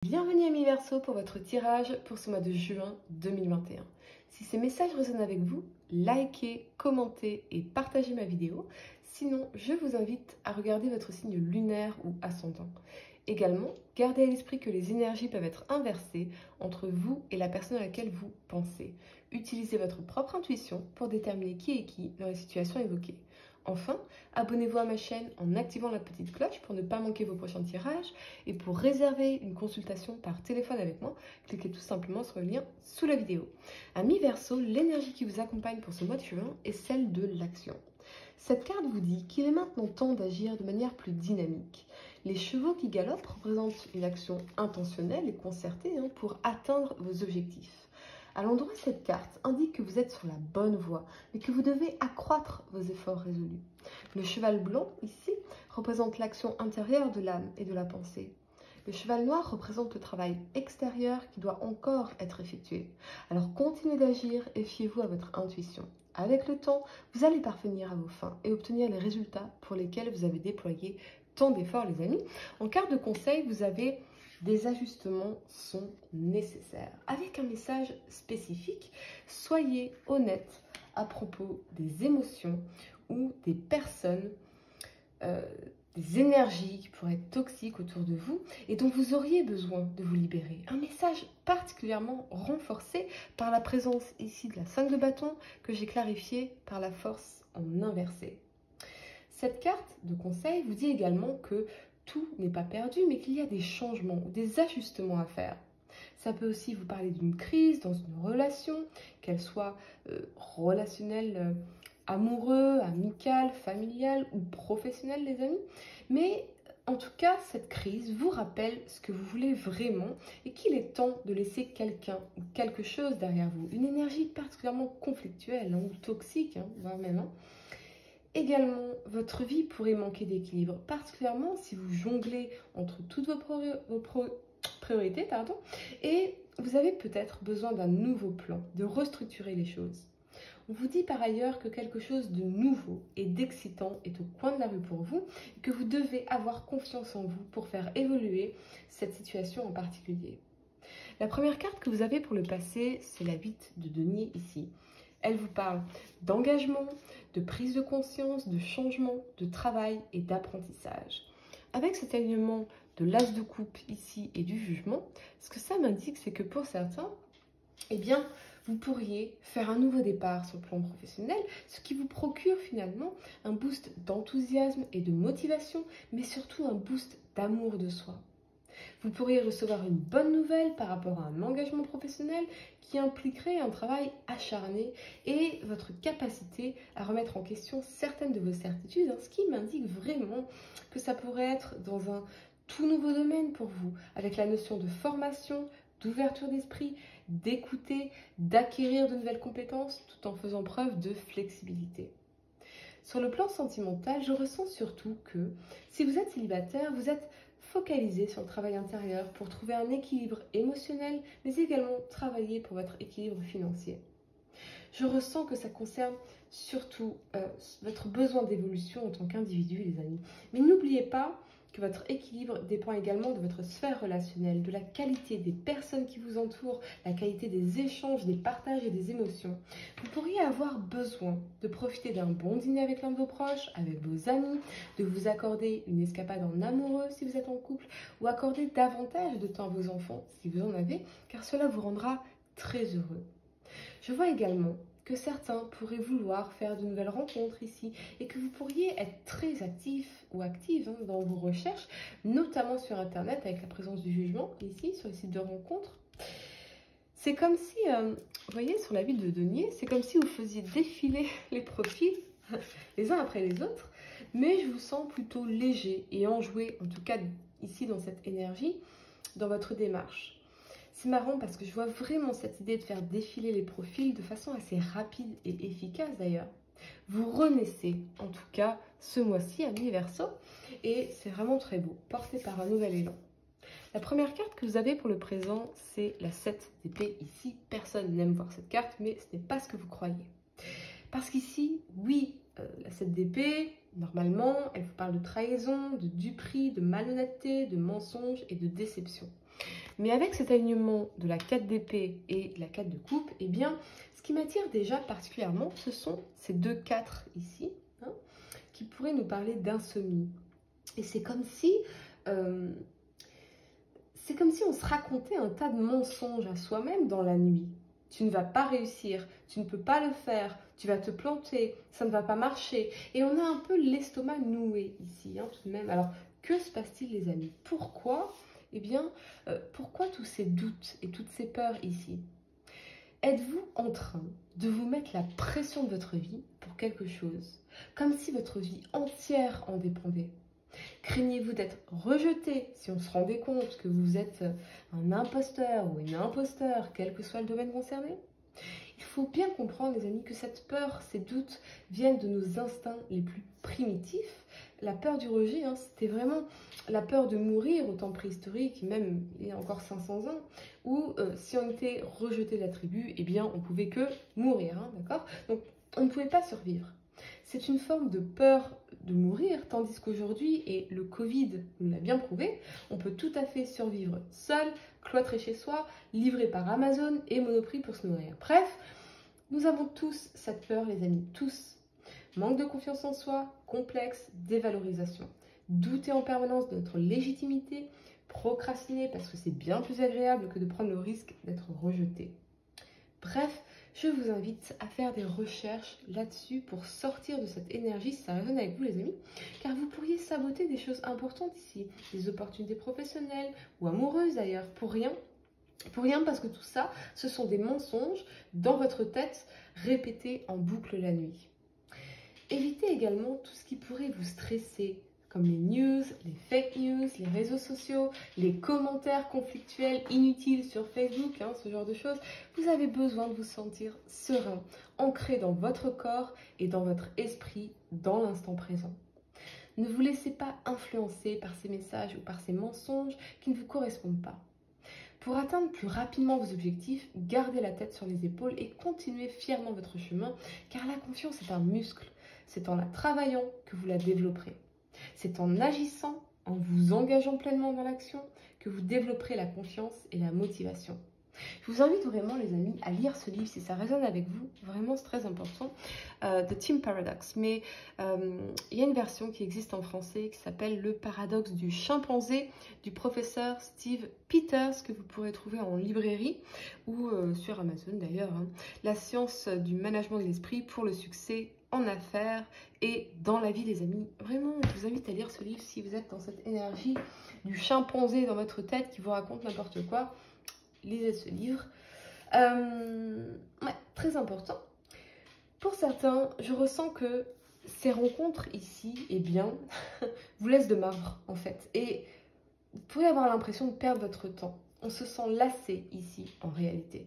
Bienvenue amis Verseau pour votre tirage pour ce mois de juin 2021. Si ces messages résonnent avec vous, likez, commentez et partagez ma vidéo. Sinon, je vous invite à regarder votre signe lunaire ou ascendant. Également, gardez à l'esprit que les énergies peuvent être inversées entre vous et la personne à laquelle vous pensez. Utilisez votre propre intuition pour déterminer qui est qui dans les situations évoquées. Enfin, abonnez-vous à ma chaîne en activant la petite cloche pour ne pas manquer vos prochains tirages. Et pour réserver une consultation par téléphone avec moi, cliquez tout simplement sur le lien sous la vidéo. Amis Verseau, l'énergie qui vous accompagne pour ce mois de juin est celle de l'action. Cette carte vous dit qu'il est maintenant temps d'agir de manière plus dynamique. Les chevaux qui galopent représentent une action intentionnelle et concertée pour atteindre vos objectifs. À l'endroit, cette carte indique que vous êtes sur la bonne voie, mais que vous devez accroître vos efforts résolus. Le cheval blanc, ici, représente l'action intérieure de l'âme et de la pensée. Le cheval noir représente le travail extérieur qui doit encore être effectué. Alors continuez d'agir et fiez-vous à votre intuition. Avec le temps, vous allez parvenir à vos fins et obtenir les résultats pour lesquels vous avez déployé tant d'efforts, les amis. En carte de conseil, vous avez des ajustements sont nécessaires. Avec un message spécifique, soyez honnête à propos des émotions ou des personnes, des énergies qui pourraient être toxiques autour de vous et dont vous auriez besoin de vous libérer. Un message particulièrement renforcé par la présence ici de la 5 de bâton que j'ai clarifié par la force en inversé. Cette carte de conseil vous dit également que tout n'est pas perdu, mais qu'il y a des changements ou des ajustements à faire. Ça peut aussi vous parler d'une crise dans une relation, qu'elle soit relationnelle, amoureux, amicale, familiale ou professionnelle, les amis. Mais en tout cas, cette crise vous rappelle ce que vous voulez vraiment et qu'il est temps de laisser quelqu'un ou quelque chose derrière vous. Une énergie particulièrement conflictuelle ou toxique, voire même. Également, votre vie pourrait manquer d'équilibre, particulièrement si vous jonglez entre toutes vos priorités, et vous avez peut-être besoin d'un nouveau plan, de restructurer les choses. On vous dit par ailleurs que quelque chose de nouveau et d'excitant est au coin de la rue pour vous et que vous devez avoir confiance en vous pour faire évoluer cette situation en particulier. La première carte que vous avez pour le passé, c'est la 8 de denier ici. Elle vous parle d'engagement, de prise de conscience, de changement, de travail et d'apprentissage. Avec cet alignement de l'as de coupe ici et du jugement, ce que ça m'indique, c'est que pour certains, eh bien, vous pourriez faire un nouveau départ sur le plan professionnel, ce qui vous procure finalement un boost d'enthousiasme et de motivation, mais surtout un boost d'amour de soi. Vous pourriez recevoir une bonne nouvelle par rapport à un engagement professionnel qui impliquerait un travail acharné et votre capacité à remettre en question certaines de vos certitudes, ce qui m'indique vraiment que ça pourrait être dans un tout nouveau domaine pour vous, avec la notion de formation, d'ouverture d'esprit, d'écouter, d'acquérir de nouvelles compétences tout en faisant preuve de flexibilité. Sur le plan sentimental, je ressens surtout que si vous êtes célibataire, vous êtes focalisé sur le travail intérieur pour trouver un équilibre émotionnel, mais également travailler pour votre équilibre financier. Je ressens que ça concerne surtout votre besoin d'évolution en tant qu'individu, les amis. Mais n'oubliez pas que votre équilibre dépend également de votre sphère relationnelle, de la qualité des personnes qui vous entourent, la qualité des échanges, des partages et des émotions. Vous pourriez avoir besoin de profiter d'un bon dîner avec l'un de vos proches, avec vos amis, de vous accorder une escapade en amoureux si vous êtes en couple, ou accorder davantage de temps à vos enfants si vous en avez, car cela vous rendra très heureux. Je vois également que certains pourraient vouloir faire de nouvelles rencontres ici et que vous pourriez être très actif ou active dans vos recherches, notamment sur Internet avec la présence du jugement ici sur les sites de rencontres. C'est comme si, vous voyez, sur la ville de denier, c'est comme si vous faisiez défiler les profils les uns après les autres, mais je vous sens plutôt léger et enjoué, en tout cas ici dans cette énergie, dans votre démarche. C'est marrant parce que je vois vraiment cette idée de faire défiler les profils de façon assez rapide et efficace d'ailleurs. Vous renaissez en tout cas ce mois-ci, amis Verseau, et c'est vraiment très beau, porté par un nouvel élan. La première carte que vous avez pour le présent, c'est la 7 d'épée ici. Personne n'aime voir cette carte, mais ce n'est pas ce que vous croyez. Parce qu'ici, oui, la 7 d'épée, normalement, elle vous parle de trahison, de duperie, de malhonnêteté, de mensonge et de déception. Mais avec cet alignement de la 4 d'épée et de la 4 de coupe, eh bien, ce qui m'attire déjà particulièrement, ce sont ces deux 4 ici, hein, qui pourraient nous parler d'insomnie. Et c'est comme si on se racontait un tas de mensonges à soi-même dans la nuit. Tu ne vas pas réussir, tu ne peux pas le faire, tu vas te planter, ça ne va pas marcher. Et on a un peu l'estomac noué ici, hein, tout de même. Alors, que se passe-t-il, les amis? Pourquoi? Eh bien, pourquoi tous ces doutes et toutes ces peurs ici? Êtes-vous en train de vous mettre la pression de votre vie pour quelque chose, comme si votre vie entière en dépendait? Craignez-vous d'être rejeté si on se rendait compte que vous êtes un imposteur ou une imposteur, quel que soit le domaine concerné? Il faut bien comprendre, les amis, que cette peur, ces doutes viennent de nos instincts les plus primitifs. La peur du rejet, hein, c'était vraiment la peur de mourir au temps préhistorique, même il y a encore 500 ans, où si on était rejeté de la tribu, eh bien, on pouvait que mourir, hein, d'accord? Donc, on ne pouvait pas survivre. C'est une forme de peur de mourir, tandis qu'aujourd'hui, et le Covid nous l'a bien prouvé, on peut tout à fait survivre seul, cloîtré chez soi, livré par Amazon et Monoprix pour se nourrir. Bref, nous avons tous cette peur, les amis, tous. Manque de confiance en soi, complexe, dévalorisation. Douter en permanence de notre légitimité, procrastiner parce que c'est bien plus agréable que de prendre le risque d'être rejeté. Bref, je vous invite à faire des recherches là-dessus pour sortir de cette énergie, si ça résonne avec vous, les amis, car vous pourriez saboter des choses importantes ici, des opportunités professionnelles ou amoureuses d'ailleurs, pour rien. Pour rien, parce que tout ça, ce sont des mensonges dans votre tête répétés en boucle la nuit. Évitez également tout ce qui pourrait vous stresser, comme les news, les fake news, les réseaux sociaux, les commentaires conflictuels inutiles sur Facebook, hein, ce genre de choses. Vous avez besoin de vous sentir serein, ancré dans votre corps et dans votre esprit, dans l'instant présent. Ne vous laissez pas influencer par ces messages ou par ces mensonges qui ne vous correspondent pas. Pour atteindre plus rapidement vos objectifs, gardez la tête sur les épaules et continuez fièrement votre chemin, car la confiance est un muscle. C'est en la travaillant que vous la développerez. C'est en agissant, en vous engageant pleinement dans l'action, que vous développerez la confiance et la motivation. Je vous invite vraiment, les amis, à lire ce livre si ça résonne avec vous. Vraiment, c'est très important. The Team Paradox. Mais il y a une version qui existe en français qui s'appelle Le paradoxe du chimpanzé du professeur Steve Peters, que vous pourrez trouver en librairie ou sur Amazon d'ailleurs. Hein. La science du management de l'esprit pour le succès en affaires et dans la vie, les amis. Vraiment, je vous invite à lire ce livre si vous êtes dans cette énergie du chimpanzé dans votre tête qui vous raconte n'importe quoi. Lisez ce livre. Ouais, très important. Pour certains, je ressens que ces rencontres ici, eh bien, vous laissent de marbre, en fait. Et vous pouvez avoir l'impression de perdre votre temps. On se sent lassé ici, en réalité.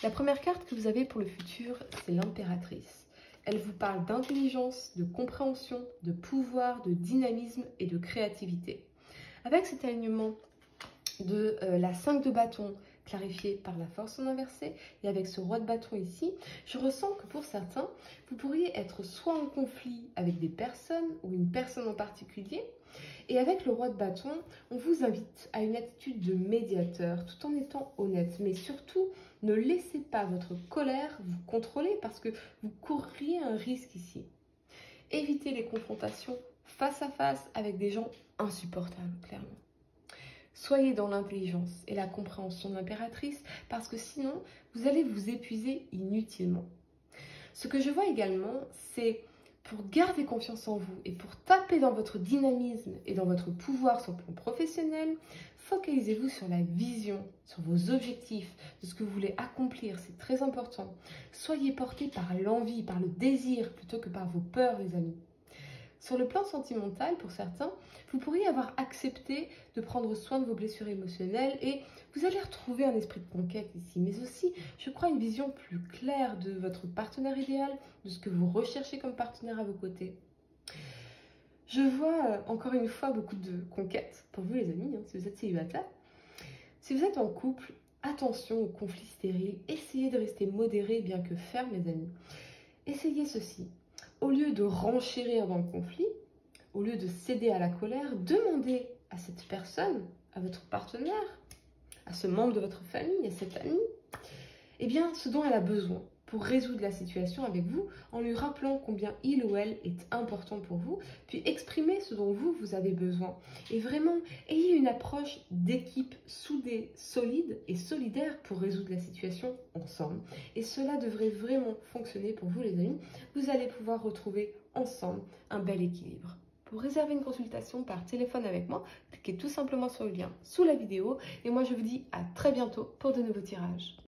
La première carte que vous avez pour le futur, c'est l'impératrice. Elle vous parle d'intelligence, de compréhension, de pouvoir, de dynamisme et de créativité. Avec cet alignement de la 5 de bâton clarifiée par la force en inversé et avec ce roi de bâton ici, je ressens que pour certains, vous pourriez être soit en conflit avec des personnes ou une personne en particulier. Et avec le roi de bâton, on vous invite à une attitude de médiateur tout en étant honnête. Mais surtout, ne laissez pas votre colère vous contrôler parce que vous courriez un risque ici. Évitez les confrontations face à face avec des gens insupportables, clairement. Soyez dans l'intelligence et la compréhension de l'impératrice parce que sinon, vous allez vous épuiser inutilement. Ce que je vois également, c'est pour garder confiance en vous et pour taper dans votre dynamisme et dans votre pouvoir sur le plan professionnel, focalisez-vous sur la vision, sur vos objectifs, de ce que vous voulez accomplir, c'est très important. Soyez porté par l'envie, par le désir plutôt que par vos peurs, les amis. Sur le plan sentimental, pour certains, vous pourriez avoir accepté de prendre soin de vos blessures émotionnelles et vous allez retrouver un esprit de conquête ici, mais aussi, je crois, une vision plus claire de votre partenaire idéal, de ce que vous recherchez comme partenaire à vos côtés. Je vois encore une fois beaucoup de conquêtes pour vous, les amis, hein, si vous êtes célibataire. Si vous êtes en couple, attention aux conflits stériles, essayez de rester modéré bien que ferme, les amis. Essayez ceci. Au lieu de renchérir dans le conflit, au lieu de céder à la colère, demandez à cette personne, à votre partenaire, à ce membre de votre famille, à cet ami, eh bien, ce dont elle a besoin pour résoudre la situation avec vous, en lui rappelant combien il ou elle est important pour vous, puis exprimer ce dont vous avez besoin. Et vraiment, ayez une approche d'équipe soudée, solide et solidaire pour résoudre la situation ensemble. Et cela devrait vraiment fonctionner pour vous, les amis. Vous allez pouvoir retrouver ensemble un bel équilibre. Pour réserver une consultation par téléphone avec moi, cliquez tout simplement sur le lien sous la vidéo. Et moi, je vous dis à très bientôt pour de nouveaux tirages.